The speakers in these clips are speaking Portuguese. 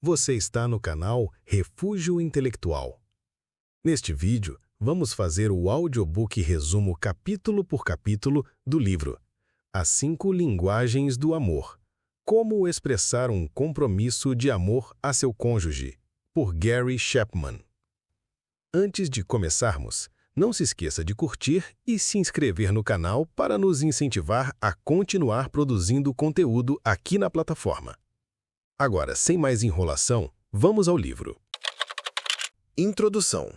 Você está no canal Refúgio Intelectual. Neste vídeo, vamos fazer o audiobook resumo capítulo por capítulo do livro As 5 Linguagens do Amor. Como expressar um compromisso de amor a seu cônjuge, por Gary Chapman. Antes de começarmos, não se esqueça de curtir e se inscrever no canal para nos incentivar a continuar produzindo conteúdo aqui na plataforma. Agora, sem mais enrolação, vamos ao livro. Introdução.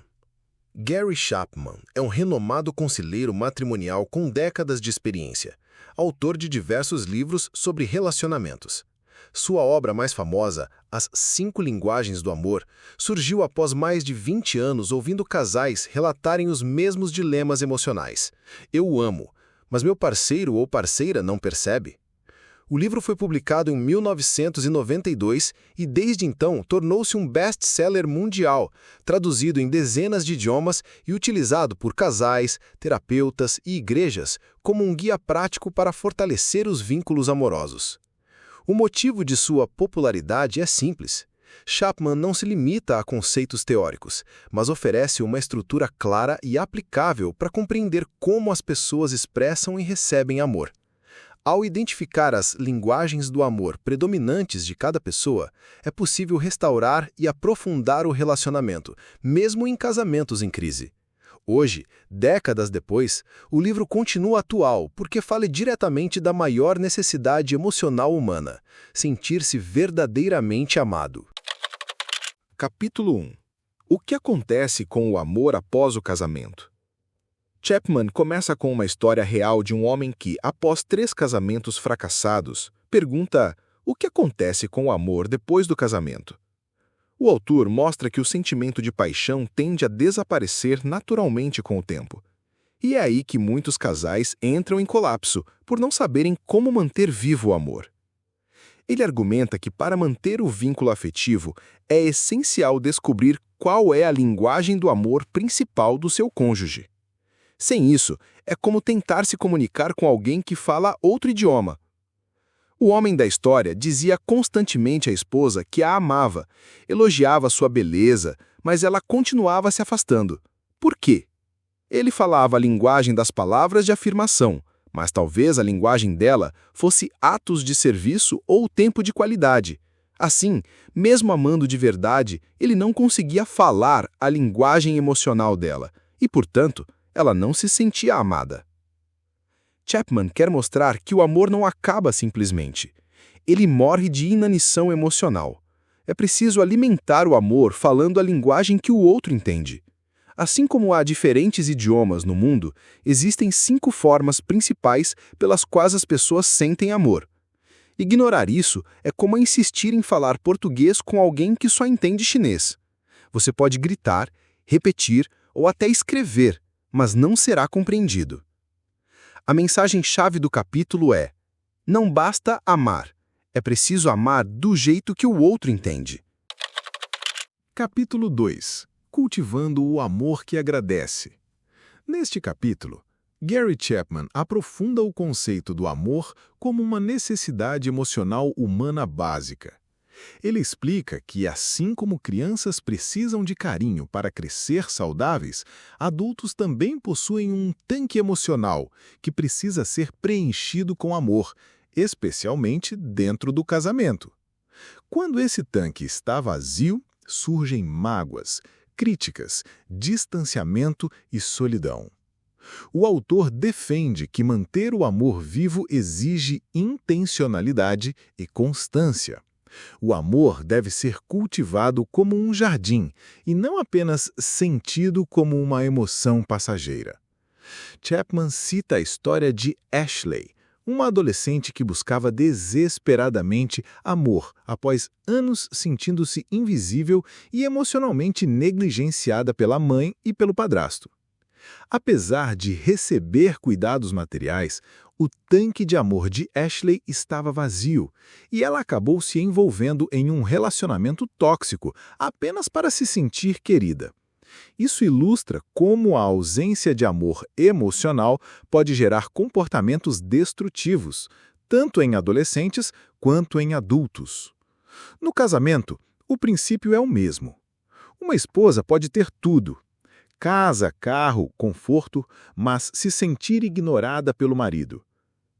Gary Chapman é um renomado conselheiro matrimonial com décadas de experiência, autor de diversos livros sobre relacionamentos. Sua obra mais famosa, As 5 Linguagens do Amor, surgiu após mais de 20 anos ouvindo casais relatarem os mesmos dilemas emocionais. Eu o amo, mas meu parceiro ou parceira não percebe. O livro foi publicado em 1992 e, desde então, tornou-se um best-seller mundial, traduzido em dezenas de idiomas e utilizado por casais, terapeutas e igrejas como um guia prático para fortalecer os vínculos amorosos. O motivo de sua popularidade é simples. Chapman não se limita a conceitos teóricos, mas oferece uma estrutura clara e aplicável para compreender como as pessoas expressam e recebem amor. Ao identificar as linguagens do amor predominantes de cada pessoa, é possível restaurar e aprofundar o relacionamento, mesmo em casamentos em crise. Hoje, décadas depois, o livro continua atual porque fala diretamente da maior necessidade emocional humana, sentir-se verdadeiramente amado. Capítulo 1. O que acontece com o amor após o casamento? Chapman começa com uma história real de um homem que, após 3 casamentos fracassados, pergunta o que acontece com o amor depois do casamento. O autor mostra que o sentimento de paixão tende a desaparecer naturalmente com o tempo. E é aí que muitos casais entram em colapso por não saberem como manter vivo o amor. Ele argumenta que para manter o vínculo afetivo é essencial descobrir qual é a linguagem do amor principal do seu cônjuge. Sem isso, é como tentar se comunicar com alguém que fala outro idioma. O homem da história dizia constantemente à esposa que a amava, elogiava sua beleza, mas ela continuava se afastando. Por quê? Ele falava a linguagem das palavras de afirmação, mas talvez a linguagem dela fosse atos de serviço ou tempo de qualidade. Assim, mesmo amando de verdade, ele não conseguia falar a linguagem emocional dela e, portanto, ela não se sentia amada. Chapman quer mostrar que o amor não acaba simplesmente. Ele morre de inanição emocional. É preciso alimentar o amor falando a linguagem que o outro entende. Assim como há diferentes idiomas no mundo, existem 5 formas principais pelas quais as pessoas sentem amor. Ignorar isso é como insistir em falar português com alguém que só entende chinês. Você pode gritar, repetir ou até escrever, mas não será compreendido. A mensagem-chave do capítulo é: não basta amar, é preciso amar do jeito que o outro entende. Capítulo 2. Cultivando o amor que agradece. Neste capítulo, Gary Chapman aprofunda o conceito do amor como uma necessidade emocional humana básica. Ele explica que, assim como crianças precisam de carinho para crescer saudáveis, adultos também possuem um tanque emocional que precisa ser preenchido com amor, especialmente dentro do casamento. Quando esse tanque está vazio, surgem mágoas, críticas, distanciamento e solidão. O autor defende que manter o amor vivo exige intencionalidade e constância. O amor deve ser cultivado como um jardim e não apenas sentido como uma emoção passageira. Chapman cita a história de Ashley, uma adolescente que buscava desesperadamente amor após anos sentindo-se invisível e emocionalmente negligenciada pela mãe e pelo padrasto. Apesar de receber cuidados materiais, o tanque de amor de Ashley estava vazio e ela acabou se envolvendo em um relacionamento tóxico apenas para se sentir querida. Isso ilustra como a ausência de amor emocional pode gerar comportamentos destrutivos, tanto em adolescentes quanto em adultos. No casamento, O princípio é o mesmo. Uma esposa pode ter tudo: casa, carro, conforto, mas se sentir ignorada pelo marido.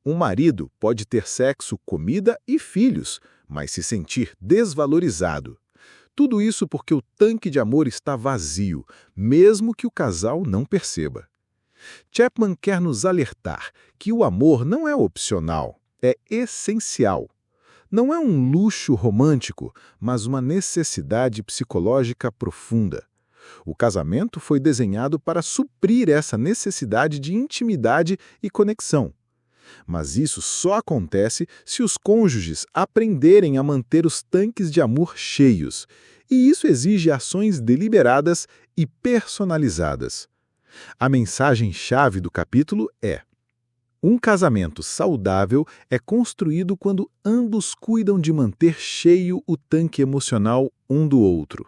Um marido pode ter sexo, comida e filhos, mas se sentir desvalorizado. Tudo isso porque o tanque de amor está vazio, mesmo que o casal não perceba. Chapman quer nos alertar que o amor não é opcional, é essencial. Não é um luxo romântico, mas uma necessidade psicológica profunda. O casamento foi desenhado para suprir essa necessidade de intimidade e conexão. Mas isso só acontece se os cônjuges aprenderem a manter os tanques de amor cheios, e isso exige ações deliberadas e personalizadas. A mensagem-chave do capítulo é: um casamento saudável é construído quando ambos cuidam de manter cheio o tanque emocional um do outro.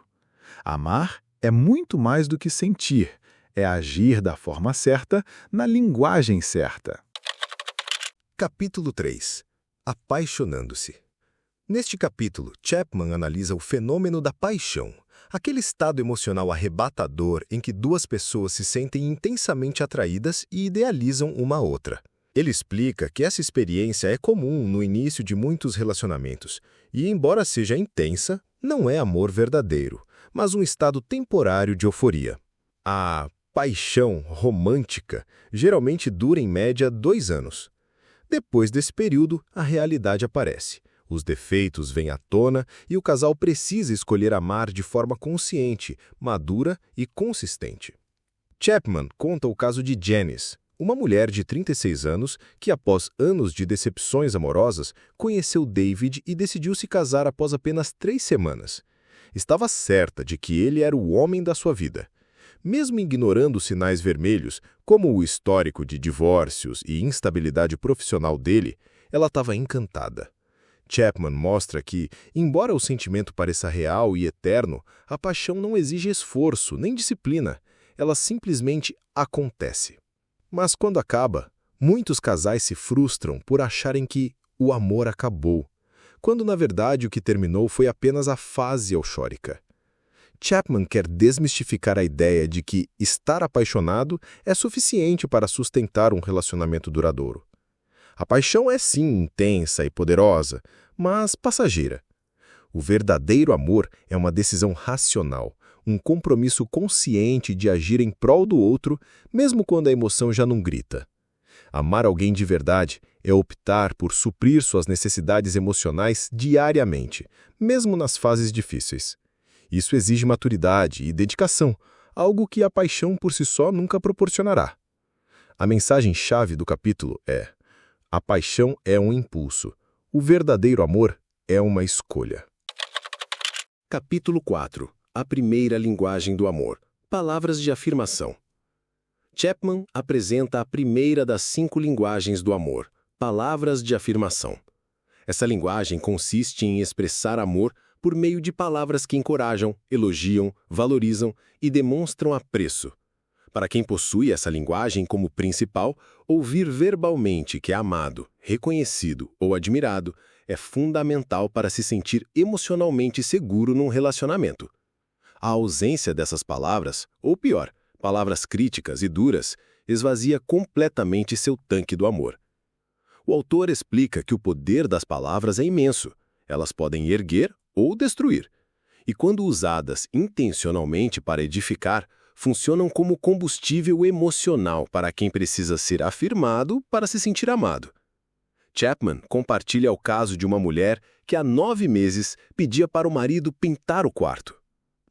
Amar é muito mais do que sentir, é agir da forma certa, na linguagem certa. Capítulo 3. Apaixonando-se. Neste capítulo, Chapman analisa o fenômeno da paixão, aquele estado emocional arrebatador em que duas pessoas se sentem intensamente atraídas e idealizam uma a outra. Ele explica que essa experiência é comum no início de muitos relacionamentos e, embora seja intensa, não é amor verdadeiro, mas um estado temporário de euforia. A paixão romântica geralmente dura em média 2 anos. Depois desse período, a realidade aparece. Os defeitos vêm à tona e o casal precisa escolher amar de forma consciente, madura e consistente. Chapman conta o caso de Janice, uma mulher de 36 anos que, após anos de decepções amorosas, conheceu David e decidiu se casar após apenas 3 semanas. Estava certa de que ele era o homem da sua vida. Mesmo ignorando os sinais vermelhos, como o histórico de divórcios e instabilidade profissional dele, ela estava encantada. Chapman mostra que, embora o sentimento pareça real e eterno, a paixão não exige esforço nem disciplina, ela simplesmente acontece. Mas quando acaba, muitos casais se frustram por acharem que o amor acabou, quando na verdade o que terminou foi apenas a fase eufórica. Chapman quer desmistificar a ideia de que estar apaixonado é suficiente para sustentar um relacionamento duradouro. A paixão é sim intensa e poderosa, mas passageira. O verdadeiro amor é uma decisão racional, um compromisso consciente de agir em prol do outro, mesmo quando a emoção já não grita. Amar alguém de verdade é optar por suprir suas necessidades emocionais diariamente, mesmo nas fases difíceis. Isso exige maturidade e dedicação, algo que a paixão por si só nunca proporcionará. A mensagem-chave do capítulo é: a paixão é um impulso, o verdadeiro amor é uma escolha. Capítulo 4. A primeira linguagem do amor. Palavras de afirmação. Chapman apresenta a primeira das 5 linguagens do amor, palavras de afirmação. Essa linguagem consiste em expressar amor por meio de palavras que encorajam, elogiam, valorizam e demonstram apreço. Para quem possui essa linguagem como principal, ouvir verbalmente que é amado, reconhecido ou admirado é fundamental para se sentir emocionalmente seguro num relacionamento. A ausência dessas palavras, ou pior, palavras críticas e duras, esvazia completamente seu tanque do amor. O autor explica que o poder das palavras é imenso. Elas podem erguer ou destruir. E quando usadas intencionalmente para edificar, funcionam como combustível emocional para quem precisa ser afirmado para se sentir amado. Chapman compartilha o caso de uma mulher que há 9 meses pedia para o marido pintar o quarto.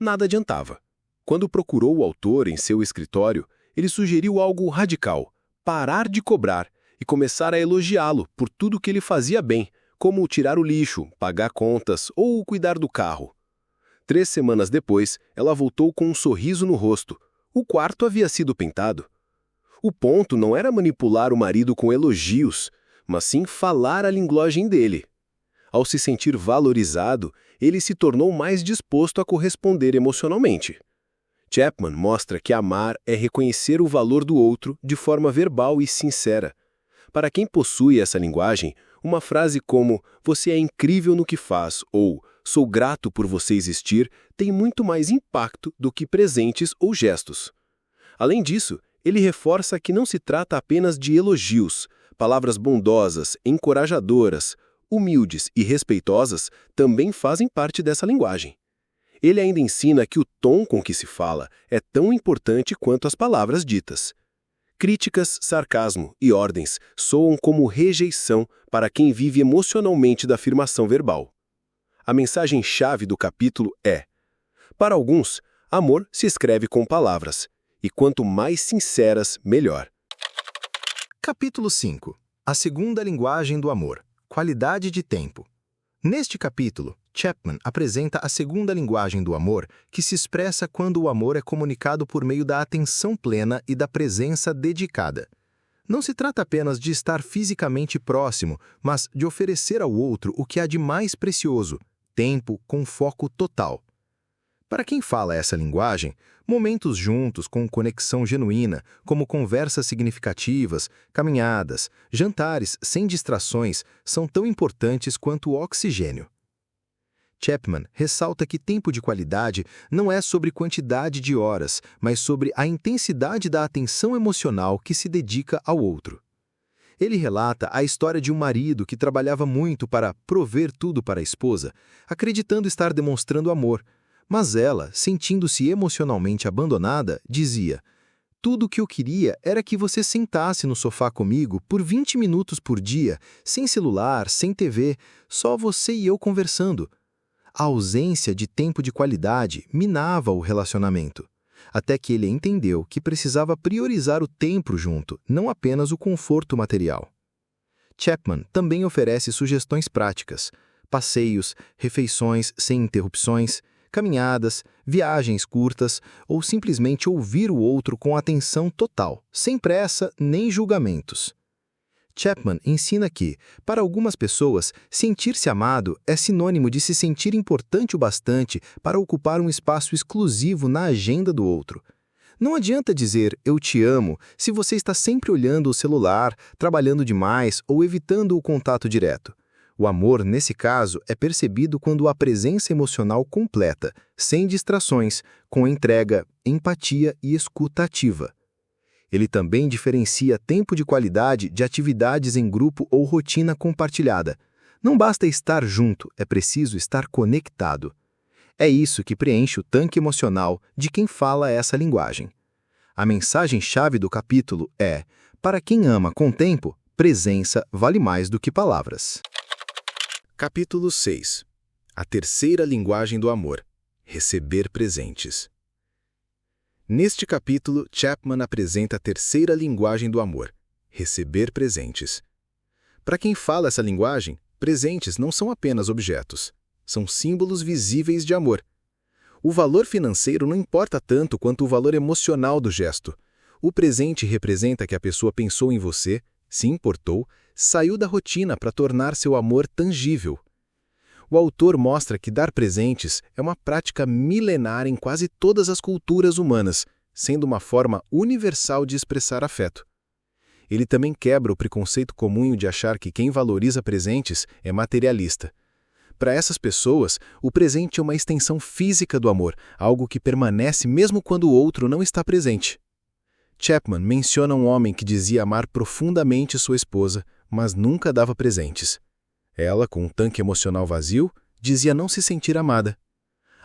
Nada adiantava. Quando procurou o autor em seu escritório, ele sugeriu algo radical: parar de cobrar e começar a elogiá-lo por tudo que ele fazia bem, como tirar o lixo, pagar contas ou cuidar do carro. 3 semanas depois, ela voltou com um sorriso no rosto. O quarto havia sido pintado. O ponto não era manipular o marido com elogios, mas sim falar a linguagem dele. Ao se sentir valorizado, ele se tornou mais disposto a corresponder emocionalmente. Chapman mostra que amar é reconhecer o valor do outro de forma verbal e sincera. Para quem possui essa linguagem, uma frase como "você é incrível no que faz" ou "Sou grato por você existir" tem muito mais impacto do que presentes ou gestos. Além disso, ele reforça que não se trata apenas de elogios. Palavras bondosas, encorajadoras, humildes e respeitosas também fazem parte dessa linguagem. Ele ainda ensina que o tom com que se fala é tão importante quanto as palavras ditas. Críticas, sarcasmo e ordens soam como rejeição para quem vive emocionalmente da afirmação verbal. A mensagem-chave do capítulo é: para alguns, amor se escreve com palavras, e quanto mais sinceras, melhor. Capítulo 5. A segunda linguagem do amor. Qualidade de tempo. Neste capítulo, Chapman apresenta a segunda linguagem do amor, que se expressa quando o amor é comunicado por meio da atenção plena e da presença dedicada. Não se trata apenas de estar fisicamente próximo, mas de oferecer ao outro o que há de mais precioso, tempo com foco total. Para quem fala essa linguagem, momentos juntos com conexão genuína, como conversas significativas, caminhadas, jantares sem distrações, são tão importantes quanto o oxigênio. Chapman ressalta que tempo de qualidade não é sobre quantidade de horas, mas sobre a intensidade da atenção emocional que se dedica ao outro. Ele relata a história de um marido que trabalhava muito para prover tudo para a esposa, acreditando estar demonstrando amor, mas ela, sentindo-se emocionalmente abandonada, dizia: "Tudo o que eu queria era que você sentasse no sofá comigo por 20 minutos por dia, sem celular, sem TV, só você e eu conversando." A ausência de tempo de qualidade minava o relacionamento, até que ele entendeu que precisava priorizar o tempo junto, não apenas o conforto material. Chapman também oferece sugestões práticas: passeios, refeições sem interrupções, caminhadas, viagens curtas ou simplesmente ouvir o outro com atenção total, sem pressa nem julgamentos. Chapman ensina que, para algumas pessoas, sentir-se amado é sinônimo de se sentir importante o bastante para ocupar um espaço exclusivo na agenda do outro. Não adianta dizer "eu te amo" se você está sempre olhando o celular, trabalhando demais ou evitando o contato direto. O amor, nesse caso, é percebido quando há presença emocional completa, sem distrações, com entrega, empatia e escuta ativa. Ele também diferencia tempo de qualidade de atividades em grupo ou rotina compartilhada. Não basta estar junto, é preciso estar conectado. É isso que preenche o tanque emocional de quem fala essa linguagem. A mensagem-chave do capítulo é: para quem ama com tempo, presença vale mais do que palavras. Capítulo 6. A terceira linguagem do amor. Receber presentes. Neste capítulo, Chapman apresenta a terceira linguagem do amor, receber presentes. Para quem fala essa linguagem, presentes não são apenas objetos, são símbolos visíveis de amor. O valor financeiro não importa tanto quanto o valor emocional do gesto. O presente representa que a pessoa pensou em você, se importou, saiu da rotina para tornar seu amor tangível. O autor mostra que dar presentes é uma prática milenar em quase todas as culturas humanas, sendo uma forma universal de expressar afeto. Ele também quebra o preconceito comum de achar que quem valoriza presentes é materialista. Para essas pessoas, o presente é uma extensão física do amor, algo que permanece mesmo quando o outro não está presente. Chapman menciona um homem que dizia amar profundamente sua esposa, mas nunca dava presentes. Ela, com um tanque emocional vazio, dizia não se sentir amada.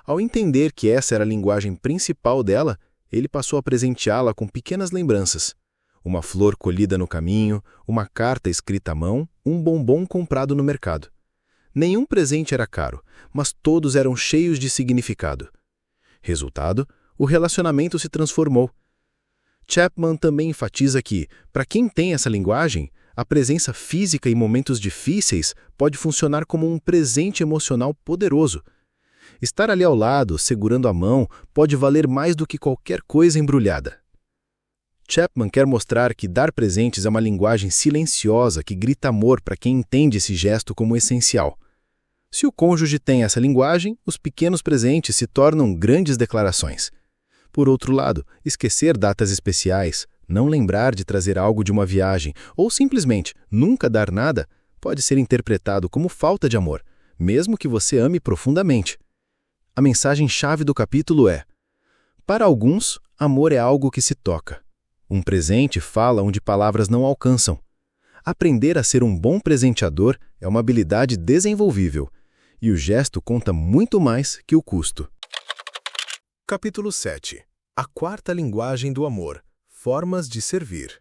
Ao entender que essa era a linguagem principal dela, ele passou a presenteá-la com pequenas lembranças. Uma flor colhida no caminho, uma carta escrita à mão, um bombom comprado no mercado. Nenhum presente era caro, mas todos eram cheios de significado. Resultado, o relacionamento se transformou. Chapman também enfatiza que, para quem tem essa linguagem, a presença física em momentos difíceis pode funcionar como um presente emocional poderoso. Estar ali ao lado, segurando a mão, pode valer mais do que qualquer coisa embrulhada. Chapman quer mostrar que dar presentes é uma linguagem silenciosa que grita amor para quem entende esse gesto como essencial. Se o cônjuge tem essa linguagem, os pequenos presentes se tornam grandes declarações. Por outro lado, esquecer datas especiais, não lembrar de trazer algo de uma viagem ou simplesmente nunca dar nada pode ser interpretado como falta de amor, mesmo que você ame profundamente. A mensagem-chave do capítulo é: para alguns, amor é algo que se toca. Um presente fala onde palavras não alcançam. Aprender a ser um bom presenteador é uma habilidade desenvolvível, e o gesto conta muito mais que o custo. Capítulo 7. A quarta linguagem do amor. Formas de servir.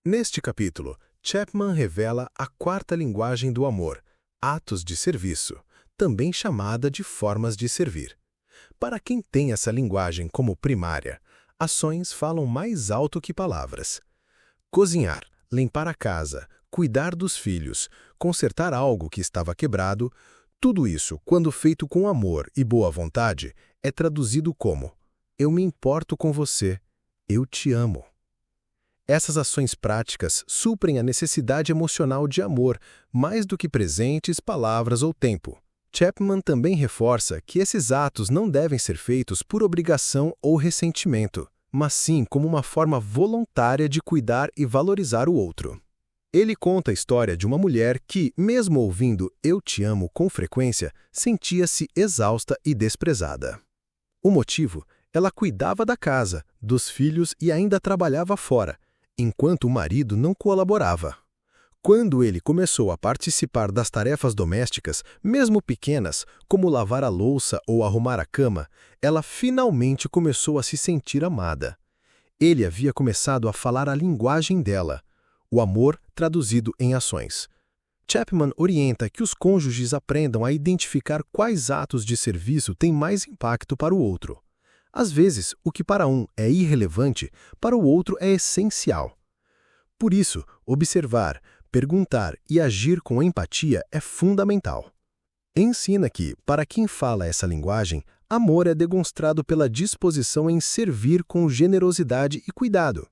Neste capítulo, Chapman revela a quarta linguagem do amor, atos de serviço, também chamada de formas de servir. Para quem tem essa linguagem como primária, ações falam mais alto que palavras. Cozinhar, limpar a casa, cuidar dos filhos, consertar algo que estava quebrado, tudo isso, quando feito com amor e boa vontade, é traduzido como: eu me importo com você, eu te amo. Essas ações práticas suprem a necessidade emocional de amor, mais do que presentes, palavras ou tempo. Chapman também reforça que esses atos não devem ser feitos por obrigação ou ressentimento, mas sim como uma forma voluntária de cuidar e valorizar o outro. Ele conta a história de uma mulher que, mesmo ouvindo "eu te amo" com frequência, sentia-se exausta e desprezada. O motivo? Ela cuidava da casa, dos filhos e ainda trabalhava fora, enquanto o marido não colaborava. Quando ele começou a participar das tarefas domésticas, mesmo pequenas, como lavar a louça ou arrumar a cama, ela finalmente começou a se sentir amada. Ele havia começado a falar a linguagem dela, o amor traduzido em ações. Chapman orienta que os cônjuges aprendam a identificar quais atos de serviço têm mais impacto para o outro. Às vezes, o que para um é irrelevante, para o outro é essencial. Por isso, observar, perguntar e agir com empatia é fundamental. Ensina que, para quem fala essa linguagem, amor é demonstrado pela disposição em servir com generosidade e cuidado.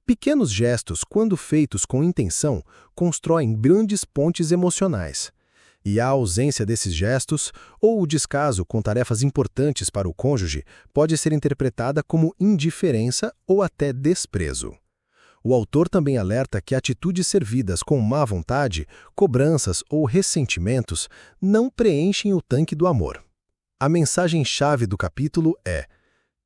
Pequenos gestos, quando feitos com intenção, constroem grandes pontes emocionais. E a ausência desses gestos, ou o descaso com tarefas importantes para o cônjuge, pode ser interpretada como indiferença ou até desprezo. O autor também alerta que atitudes servidas com má vontade, cobranças ou ressentimentos não preenchem o tanque do amor. A mensagem-chave do capítulo é: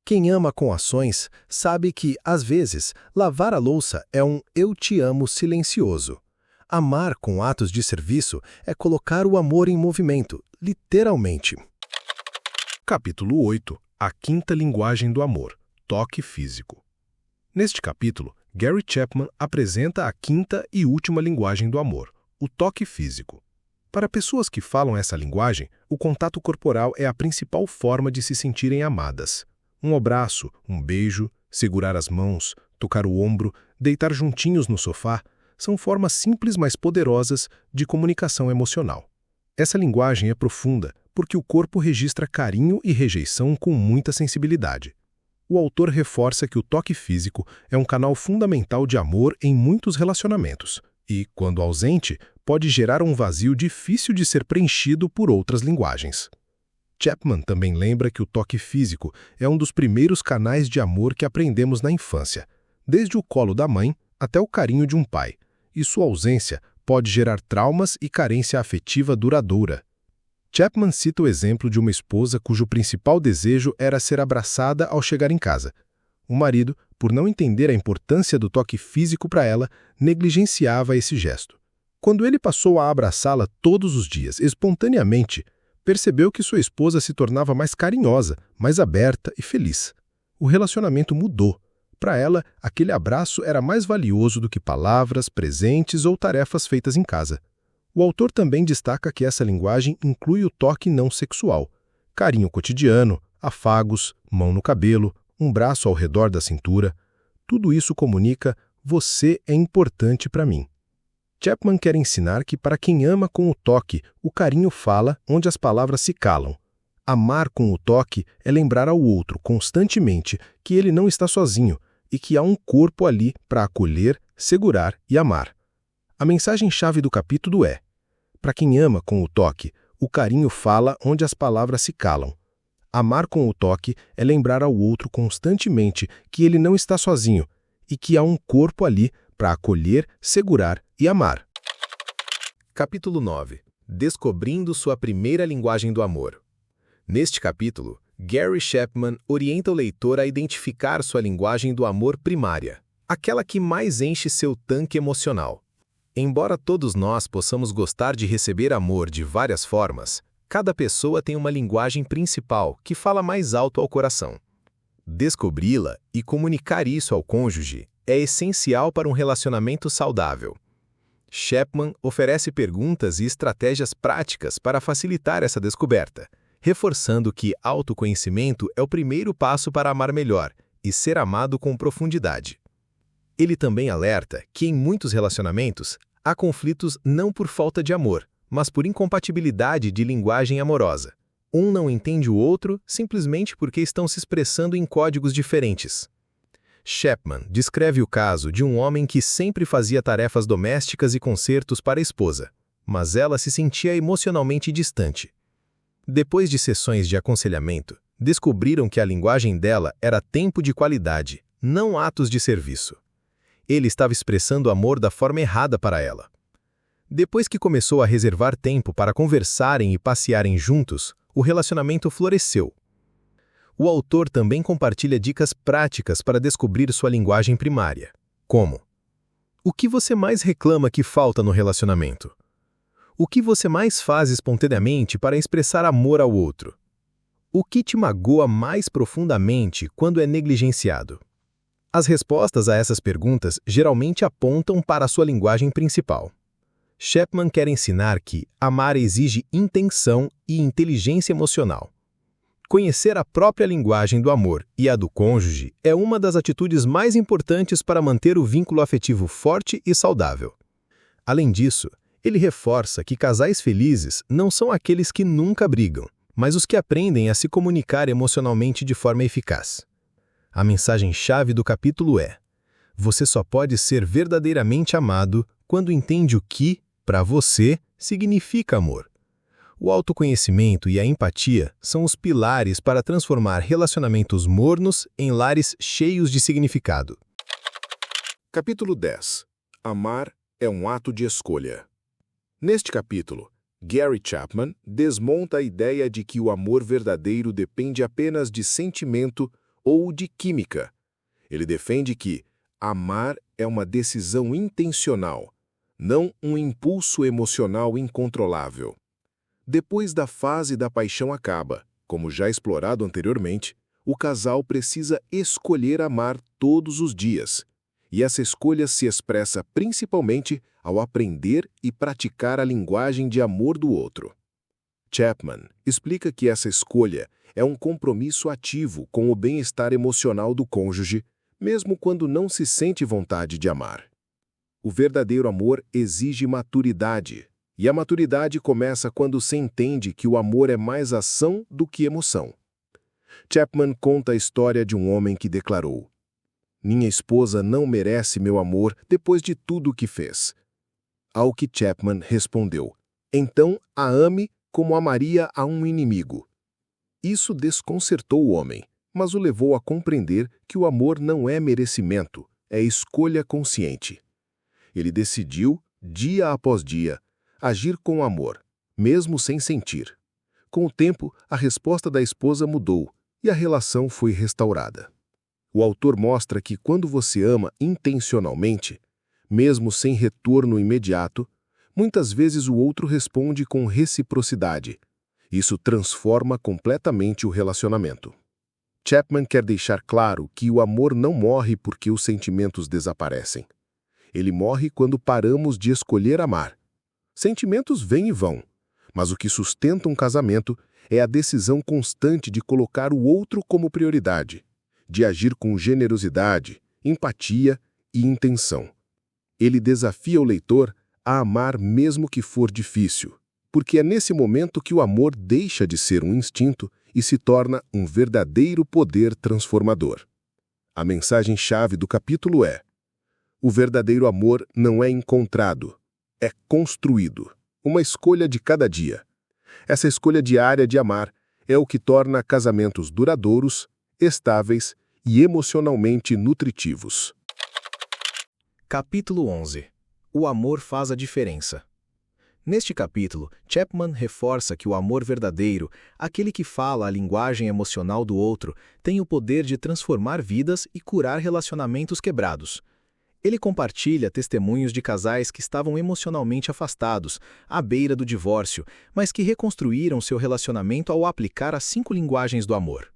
quem ama com ações sabe que, às vezes, lavar a louça é um "eu te amo" silencioso. Amar com atos de serviço é colocar o amor em movimento, literalmente. Capítulo 8. A quinta linguagem do amor. Toque físico. Neste capítulo, Gary Chapman apresenta a quinta e última linguagem do amor, o toque físico. Para pessoas que falam essa linguagem, o contato corporal é a principal forma de se sentirem amadas. Um abraço, um beijo, segurar as mãos, tocar o ombro, deitar juntinhos no sofá, são formas simples, mas poderosas, de comunicação emocional. Essa linguagem é profunda porque o corpo registra carinho e rejeição com muita sensibilidade. O autor reforça que o toque físico é um canal fundamental de amor em muitos relacionamentos e, quando ausente, pode gerar um vazio difícil de ser preenchido por outras linguagens. Chapman também lembra que o toque físico é um dos primeiros canais de amor que aprendemos na infância, desde o colo da mãe até o carinho de um pai, e sua ausência pode gerar traumas e carência afetiva duradoura. Chapman cita o exemplo de uma esposa cujo principal desejo era ser abraçada ao chegar em casa. O marido, por não entender a importância do toque físico para ela, negligenciava esse gesto. Quando ele passou a abraçá-la todos os dias, espontaneamente, percebeu que sua esposa se tornava mais carinhosa, mais aberta e feliz. O relacionamento mudou. Para ela, aquele abraço era mais valioso do que palavras, presentes ou tarefas feitas em casa. O autor também destaca que essa linguagem inclui o toque não sexual, carinho cotidiano, afagos, mão no cabelo, um braço ao redor da cintura. Tudo isso comunica: você é importante para mim. Chapman quer ensinar que, para quem ama com o toque, o carinho fala onde as palavras se calam. Amar com o toque é lembrar ao outro constantemente que ele não está sozinho e que há um corpo ali para acolher, segurar e amar. A mensagem-chave do capítulo é: para quem ama com o toque, o carinho fala onde as palavras se calam. Amar com o toque é lembrar ao outro constantemente que ele não está sozinho e que há um corpo ali para acolher, segurar e amar. Capítulo 9. Descobrindo sua primeira linguagem do amor. Neste capítulo, Gary Chapman orienta o leitor a identificar sua linguagem do amor primária, aquela que mais enche seu tanque emocional. Embora todos nós possamos gostar de receber amor de várias formas, cada pessoa tem uma linguagem principal que fala mais alto ao coração. Descobri-la e comunicar isso ao cônjuge é essencial para um relacionamento saudável. Chapman oferece perguntas e estratégias práticas para facilitar essa descoberta, reforçando que autoconhecimento é o primeiro passo para amar melhor e ser amado com profundidade. Ele também alerta que em muitos relacionamentos há conflitos não por falta de amor, mas por incompatibilidade de linguagem amorosa. Um não entende o outro simplesmente porque estão se expressando em códigos diferentes. Chapman descreve o caso de um homem que sempre fazia tarefas domésticas e consertos para a esposa, mas ela se sentia emocionalmente distante. Depois de sessões de aconselhamento, descobriram que a linguagem dela era tempo de qualidade, não atos de serviço. Ele estava expressando amor da forma errada para ela. Depois que começou a reservar tempo para conversarem e passearem juntos, o relacionamento floresceu. O autor também compartilha dicas práticas para descobrir sua linguagem primária, como: o que você mais reclama que falta no relacionamento? O que você mais faz espontaneamente para expressar amor ao outro? O que te magoa mais profundamente quando é negligenciado? As respostas a essas perguntas geralmente apontam para a sua linguagem principal. Chapman quer ensinar que amar exige intenção e inteligência emocional. Conhecer a própria linguagem do amor e a do cônjuge é uma das atitudes mais importantes para manter o vínculo afetivo forte e saudável. Além disso, ele reforça que casais felizes não são aqueles que nunca brigam, mas os que aprendem a se comunicar emocionalmente de forma eficaz. A mensagem-chave do capítulo é: você só pode ser verdadeiramente amado quando entende o que, para você, significa amor. O autoconhecimento e a empatia são os pilares para transformar relacionamentos mornos em lares cheios de significado. Capítulo 10. Amar é um ato de escolha. Neste capítulo, Gary Chapman desmonta a ideia de que o amor verdadeiro depende apenas de sentimento ou de química. Ele defende que amar é uma decisão intencional, não um impulso emocional incontrolável. Depois da fase da paixão acaba, como já explorado anteriormente, o casal precisa escolher amar todos os dias. E essa escolha se expressa principalmente ao aprender e praticar a linguagem de amor do outro. Chapman explica que essa escolha é um compromisso ativo com o bem-estar emocional do cônjuge, mesmo quando não se sente vontade de amar. O verdadeiro amor exige maturidade, e a maturidade começa quando se entende que o amor é mais ação do que emoção. Chapman conta a história de um homem que declarou: "Minha esposa não merece meu amor depois de tudo o que fez." Ao que Chapman respondeu: "Então a ame como amaria a um inimigo." Isso desconcertou o homem, mas o levou a compreender que o amor não é merecimento, é escolha consciente. Ele decidiu, dia após dia, agir com amor, mesmo sem sentir. Com o tempo, a resposta da esposa mudou e a relação foi restaurada. O autor mostra que quando você ama intencionalmente, mesmo sem retorno imediato, muitas vezes o outro responde com reciprocidade. Isso transforma completamente o relacionamento. Chapman quer deixar claro que o amor não morre porque os sentimentos desaparecem. Ele morre quando paramos de escolher amar. Sentimentos vêm e vão, mas o que sustenta um casamento é a decisão constante de colocar o outro como prioridade, de agir com generosidade, empatia e intenção. Ele desafia o leitor a amar mesmo que for difícil, porque é nesse momento que o amor deixa de ser um instinto e se torna um verdadeiro poder transformador. A mensagem-chave do capítulo é: o verdadeiro amor não é encontrado, é construído, uma escolha de cada dia. Essa escolha diária de amar é o que torna casamentos duradouros, estáveis e emocionalmente nutritivos. Capítulo 11. O amor faz a diferença. Neste capítulo, Chapman reforça que o amor verdadeiro, aquele que fala a linguagem emocional do outro, tem o poder de transformar vidas e curar relacionamentos quebrados. Ele compartilha testemunhos de casais que estavam emocionalmente afastados, à beira do divórcio, mas que reconstruíram seu relacionamento ao aplicar as 5 linguagens do amor.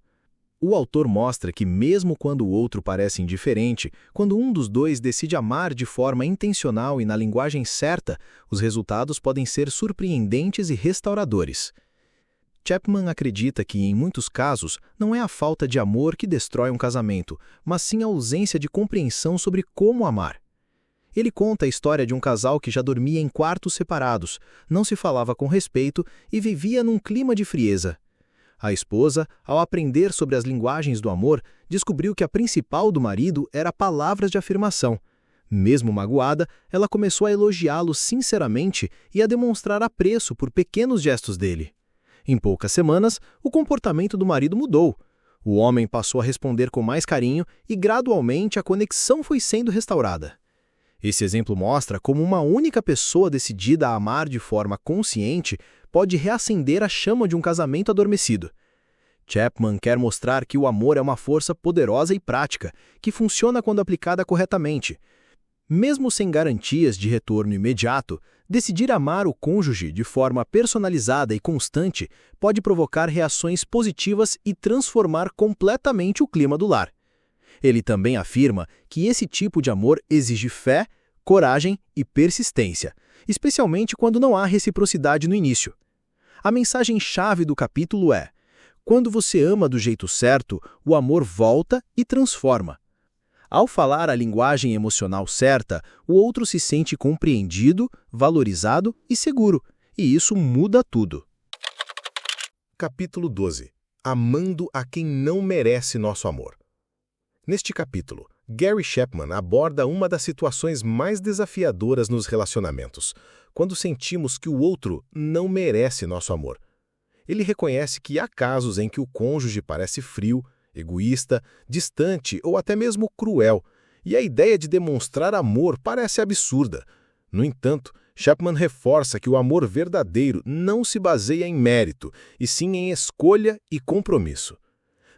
O autor mostra que mesmo quando o outro parece indiferente, quando um dos dois decide amar de forma intencional e na linguagem certa, os resultados podem ser surpreendentes e restauradores. Chapman acredita que, em muitos casos, não é a falta de amor que destrói um casamento, mas sim a ausência de compreensão sobre como amar. Ele conta a história de um casal que já dormia em quartos separados, não se falava com respeito e vivia num clima de frieza. A esposa, ao aprender sobre as linguagens do amor, descobriu que a principal do marido era palavras de afirmação. Mesmo magoada, ela começou a elogiá-lo sinceramente e a demonstrar apreço por pequenos gestos dele. Em poucas semanas, o comportamento do marido mudou. O homem passou a responder com mais carinho e, gradualmente, a conexão foi sendo restaurada. Esse exemplo mostra como uma única pessoa decidida a amar de forma consciente pode reacender a chama de um casamento adormecido. Chapman quer mostrar que o amor é uma força poderosa e prática, que funciona quando aplicada corretamente. Mesmo sem garantias de retorno imediato, decidir amar o cônjuge de forma personalizada e constante pode provocar reações positivas e transformar completamente o clima do lar. Ele também afirma que esse tipo de amor exige fé, coragem e persistência, especialmente quando não há reciprocidade no início. A mensagem-chave do capítulo é: quando você ama do jeito certo, o amor volta e transforma. Ao falar a linguagem emocional certa, o outro se sente compreendido, valorizado e seguro, e isso muda tudo. Capítulo 12. Amando a quem não merece nosso amor. Neste capítulo, Gary Chapman aborda uma das situações mais desafiadoras nos relacionamentos, quando sentimos que o outro não merece nosso amor. Ele reconhece que há casos em que o cônjuge parece frio, egoísta, distante ou até mesmo cruel, e a ideia de demonstrar amor parece absurda. No entanto, Chapman reforça que o amor verdadeiro não se baseia em mérito, e sim em escolha e compromisso.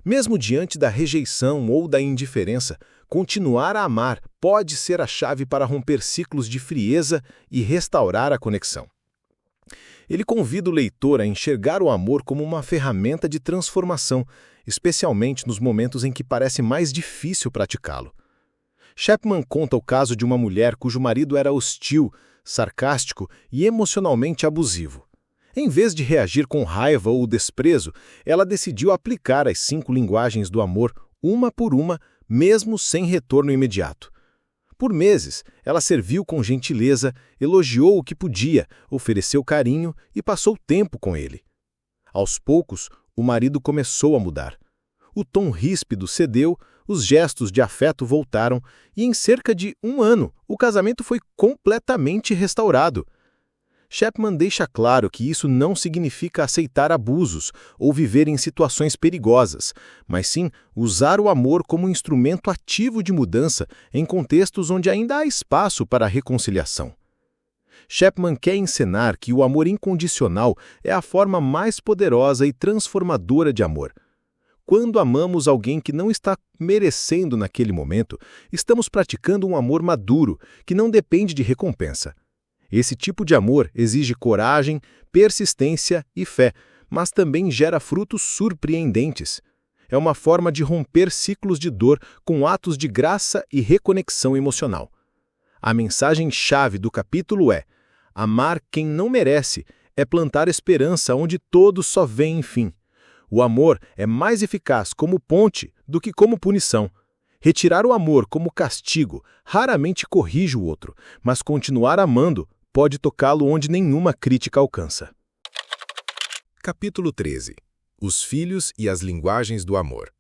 Mesmo diante da rejeição ou da indiferença, continuar a amar pode ser a chave para romper ciclos de frieza e restaurar a conexão. Ele convida o leitor a enxergar o amor como uma ferramenta de transformação, especialmente nos momentos em que parece mais difícil praticá-lo. Chapman conta o caso de uma mulher cujo marido era hostil, sarcástico e emocionalmente abusivo. Em vez de reagir com raiva ou desprezo, ela decidiu aplicar as 5 linguagens do amor, uma por uma, mesmo sem retorno imediato. Por meses, ela serviu com gentileza, elogiou o que podia, ofereceu carinho e passou tempo com ele. Aos poucos, o marido começou a mudar. O tom ríspido cedeu, os gestos de afeto voltaram e, em cerca de 1 ano, o casamento foi completamente restaurado. Chapman deixa claro que isso não significa aceitar abusos ou viver em situações perigosas, mas sim usar o amor como instrumento ativo de mudança em contextos onde ainda há espaço para a reconciliação. Chapman quer ensinar que o amor incondicional é a forma mais poderosa e transformadora de amor. Quando amamos alguém que não está merecendo naquele momento, estamos praticando um amor maduro, que não depende de recompensa. Esse tipo de amor exige coragem, persistência e fé, mas também gera frutos surpreendentes. É uma forma de romper ciclos de dor com atos de graça e reconexão emocional. A mensagem-chave do capítulo é: amar quem não merece é plantar esperança onde todos só veem fim. O amor é mais eficaz como ponte do que como punição. Retirar o amor como castigo raramente corrige o outro, mas continuar amando pode tocá-lo onde nenhuma crítica alcança. Capítulo 13. Os filhos e as linguagens do amor.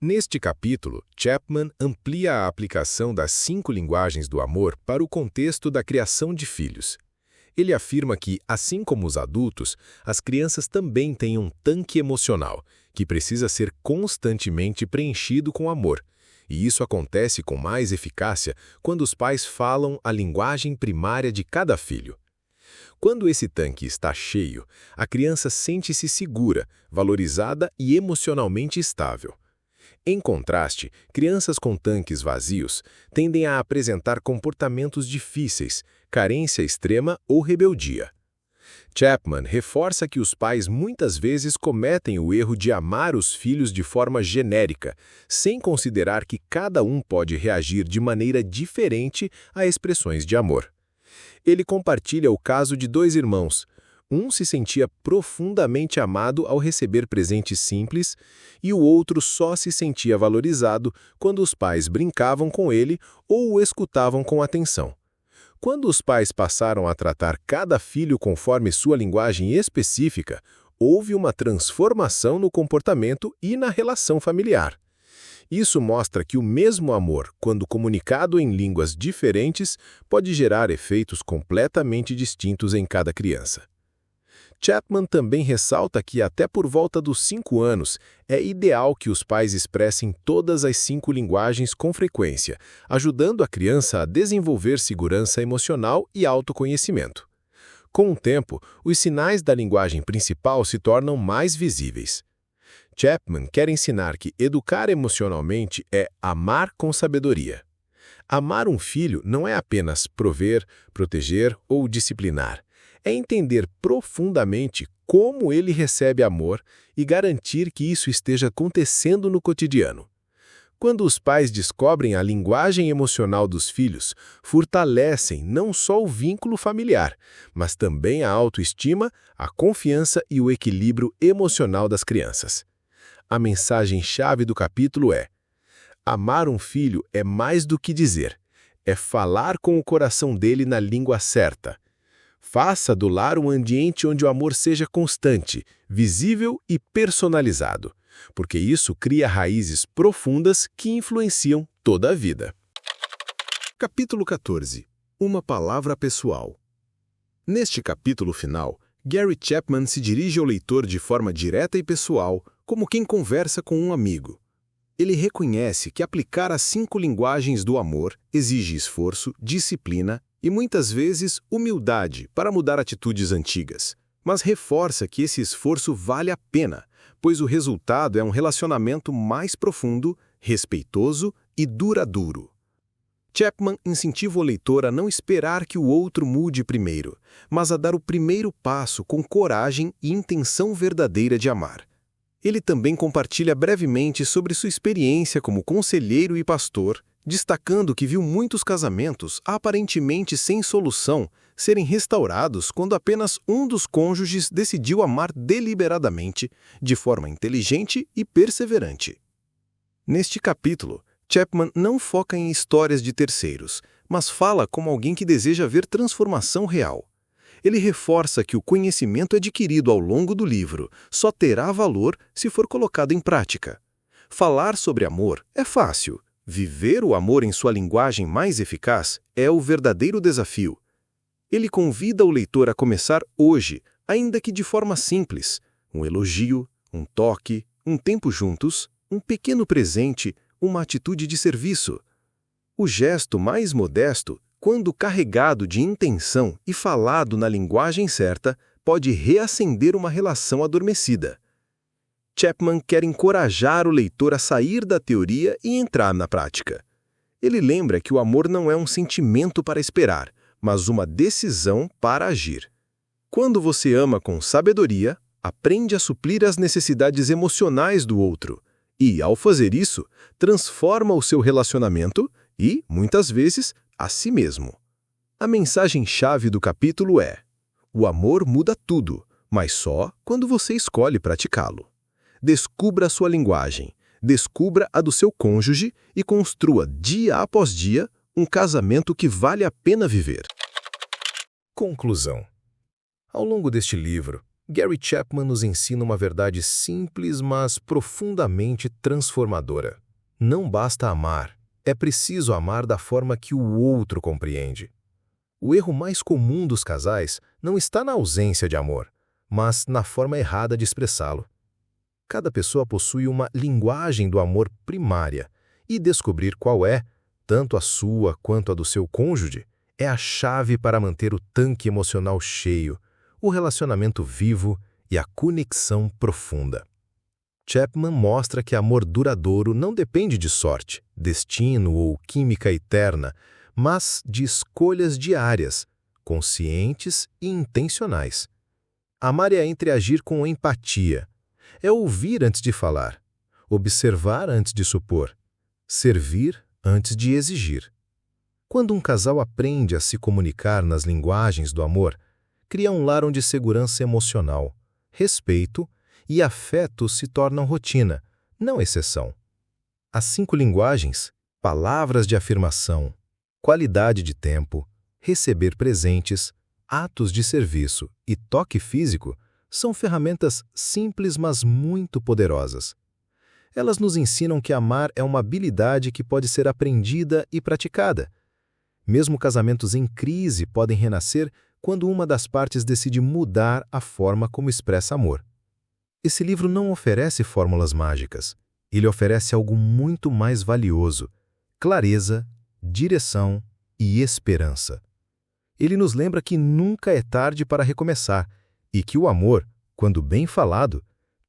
Neste capítulo, Chapman amplia a aplicação das 5 linguagens do amor para o contexto da criação de filhos. Ele afirma que, assim como os adultos, as crianças também têm um tanque emocional, que precisa ser constantemente preenchido com amor. E isso acontece com mais eficácia quando os pais falam a linguagem primária de cada filho. Quando esse tanque está cheio, a criança sente-se segura, valorizada e emocionalmente estável. Em contraste, crianças com tanques vazios tendem a apresentar comportamentos difíceis, carência extrema ou rebeldia. Chapman reforça que os pais muitas vezes cometem o erro de amar os filhos de forma genérica, sem considerar que cada um pode reagir de maneira diferente a expressões de amor. Ele compartilha o caso de dois irmãos. Um se sentia profundamente amado ao receber presentes simples e o outro só se sentia valorizado quando os pais brincavam com ele ou o escutavam com atenção. Quando os pais passaram a tratar cada filho conforme sua linguagem específica, houve uma transformação no comportamento e na relação familiar. Isso mostra que o mesmo amor, quando comunicado em línguas diferentes, pode gerar efeitos completamente distintos em cada criança. Chapman também ressalta que até por volta dos 5 anos é ideal que os pais expressem todas as 5 linguagens com frequência, ajudando a criança a desenvolver segurança emocional e autoconhecimento. Com o tempo, os sinais da linguagem principal se tornam mais visíveis. Chapman quer ensinar que educar emocionalmente é amar com sabedoria. Amar um filho não é apenas prover, proteger ou disciplinar. É entender profundamente como ele recebe amor e garantir que isso esteja acontecendo no cotidiano. Quando os pais descobrem a linguagem emocional dos filhos, fortalecem não só o vínculo familiar, mas também a autoestima, a confiança e o equilíbrio emocional das crianças. A mensagem-chave do capítulo é: amar um filho é mais do que dizer, é falar com o coração dele na língua certa. Faça do lar um ambiente onde o amor seja constante, visível e personalizado, porque isso cria raízes profundas que influenciam toda a vida. Capítulo 14. Uma palavra pessoal. Neste capítulo final, Gary Chapman se dirige ao leitor de forma direta e pessoal, como quem conversa com um amigo. Ele reconhece que aplicar as 5 linguagens do amor exige esforço, disciplina e, muitas vezes, humildade para mudar atitudes antigas, mas reforça que esse esforço vale a pena, pois o resultado é um relacionamento mais profundo, respeitoso e duradouro. Chapman incentiva o leitor a não esperar que o outro mude primeiro, mas a dar o primeiro passo com coragem e intenção verdadeira de amar. Ele também compartilha brevemente sobre sua experiência como conselheiro e pastor, destacando que viu muitos casamentos, aparentemente sem solução, serem restaurados quando apenas um dos cônjuges decidiu amar deliberadamente, de forma inteligente e perseverante. Neste capítulo, Chapman não foca em histórias de terceiros, mas fala como alguém que deseja ver transformação real. Ele reforça que o conhecimento adquirido ao longo do livro só terá valor se for colocado em prática. Falar sobre amor é fácil. Viver o amor em sua linguagem mais eficaz é o verdadeiro desafio. Ele convida o leitor a começar hoje, ainda que de forma simples. Um elogio, um toque, um tempo juntos, um pequeno presente, uma atitude de serviço. O gesto mais modesto, quando carregado de intenção e falado na linguagem certa, pode reacender uma relação adormecida. Chapman quer encorajar o leitor a sair da teoria e entrar na prática. Ele lembra que o amor não é um sentimento para esperar, mas uma decisão para agir. Quando você ama com sabedoria, aprende a suprir as necessidades emocionais do outro e, ao fazer isso, transforma o seu relacionamento e, muitas vezes, a si mesmo. A mensagem-chave do capítulo é: o amor muda tudo, mas só quando você escolhe praticá-lo. Descubra a sua linguagem, descubra a do seu cônjuge e construa, dia após dia, um casamento que vale a pena viver. Conclusão. Ao longo deste livro, Gary Chapman nos ensina uma verdade simples, mas profundamente transformadora. Não basta amar, é preciso amar da forma que o outro compreende. O erro mais comum dos casais não está na ausência de amor, mas na forma errada de expressá-lo. Cada pessoa possui uma linguagem do amor primária, e descobrir qual é, tanto a sua quanto a do seu cônjuge, É a chave para manter o tanque emocional cheio, o relacionamento vivo e a conexão profunda. Chapman mostra que amor duradouro não depende de sorte, destino ou química eterna, mas de escolhas diárias, conscientes e intencionais. Amar é entre agir com empatia. É ouvir antes de falar, observar antes de supor, servir antes de exigir. Quando um casal aprende a se comunicar nas linguagens do amor, cria um lar onde segurança emocional, respeito e afeto se tornam rotina, não exceção. As 5 linguagens, palavras de afirmação, qualidade de tempo, receber presentes, atos de serviço e toque físico, são ferramentas simples, mas muito poderosas. Elas nos ensinam que amar é uma habilidade que pode ser aprendida e praticada. Mesmo casamentos em crise podem renascer quando uma das partes decide mudar a forma como expressa amor. Esse livro não oferece fórmulas mágicas. Ele oferece algo muito mais valioso: clareza, direção e esperança. Ele nos lembra que nunca é tarde para recomeçar e que o amor, quando bem falado,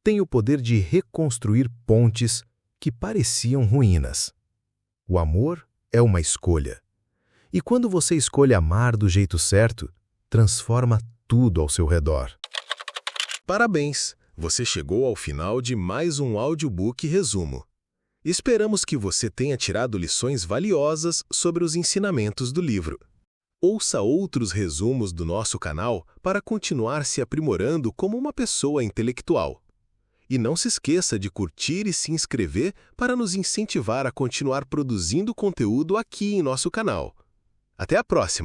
tem o poder de reconstruir pontes que pareciam ruínas. O amor é uma escolha. E quando você escolhe amar do jeito certo, transforma tudo ao seu redor. Parabéns! Você chegou ao final de mais um audiobook resumo. Esperamos que você tenha tirado lições valiosas sobre os ensinamentos do livro. Ouça outros resumos do nosso canal para continuar se aprimorando como uma pessoa intelectual. E não se esqueça de curtir e se inscrever para nos incentivar a continuar produzindo conteúdo aqui em nosso canal. Até a próxima!